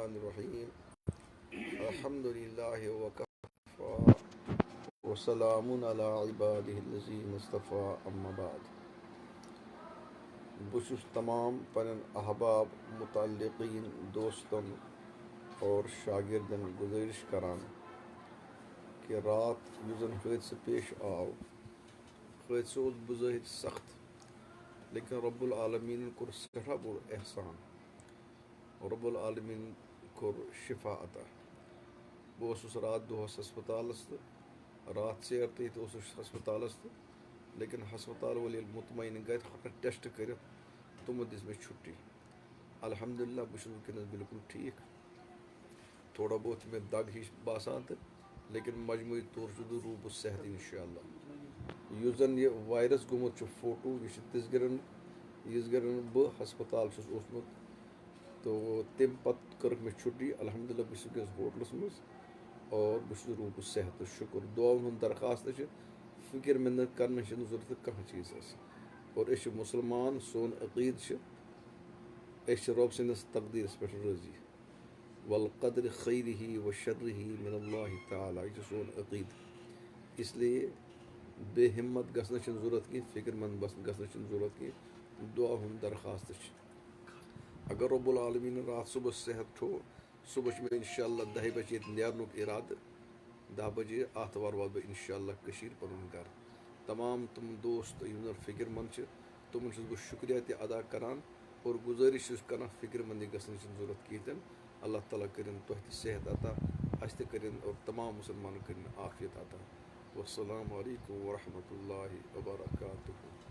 الرحمن الرحیم الحمد للہ وکفى وسلام علی عبادہ الذین اصطفى اما بعد بہ چھس تمام پنن احباب متعلقین دوستن اور شاگردن گزارش کران کہ رات یس زن حادثہ پیش آو حادثہ اوس بظاہر سخت لیکن رب العالمین کور سٹھاہ بوڑ احسان رب العالمین کور شفا عطا بہٕ رات دۄہس ہسپتالس تہٕ رات ژیر تہِ ہسپتالس تہٕ لیکن ہسپتال وٲلۍ ییٚلہِ مطمعین گٔے ٹیسٹ کٔرِتھ تِمو دِژ مےٚ چھُٹی الحمدللہ بہٕ چھُس وٕنکیٚنس بالکل ٹھیٖک تھوڑا بہت چھِ مےٚ دگ ہِش باسان تہٕ لیکن مجموعی طور چھُس بہٕ روٗدُس صحت انشاءاللہ یُس زن یہِ وایرس گوٚمُت چھُ فوٹو یہِ چھُ یِژ گرن بہٕ ہسپتال چھُس اوسمُت تو تمہِ پتہٕ کٔرٕکھ مےٚ چھُٹی الحمدللہ بہٕ چھُس وٕنکیٚنس ہوٹلس منٛز اور بہٕ چھُس روٗدُس صحت تہٕ شُکُر دُعاہن ہُنٛد درخواست چھِ فِکر منت کرنٕچ چھنہٕ ضروٗرت کانٛہہ چیٖزس اور أسۍ چھِ مُسلمان سون عقیٖد چھِ أسۍ چھِ رۄب سٕنٛدِس تقدیٖرس پٮ۪ٹھ رٲضی والقدر خیرِہ و شرِہ من اللہ تعالیٰ یہِ چھُ سون عقیٖدٕ اس لیے بے ہمت گژھنٕچ چھنہٕ ضروٗرت کینٛہہ فِکر مند گژھنٕچ چھنہٕ ضروٗرت کینٛہہ دُعا ہُنٛد درخواست چھِ اگر رب العالمیٖنن راتھ صبحس صحت تھوٚو صبحس چھُ مےٚ انشاءاللہ 10 بجے ییٚتہِ نیرنُک اِرادٕ 10 بجے آتھوار واتہٕ بہٕ انشاءاللہ کٔشیٖر پنُن گرٕ تمام تِم دوست یِم زن فِکر مند چھِ تِمن چھُس بہٕ شُکریہ تہِ ادا کران اور گُزٲرِش چھُس کران فِکر منٛدی گژھنٕچ چھنہٕ ضروٗرت کِہیٖنۍ تہِ نہٕ اللہ تعالیٰ کٔرِنۍ تۄہہِ تہِ صحت عطا اَسہِ تہِ کٔرِنۍ اور تمام مُسلمانن کٔرِنۍ عافیت عطا والسلام علیکم ورحمۃ اللہ وبرکاتہ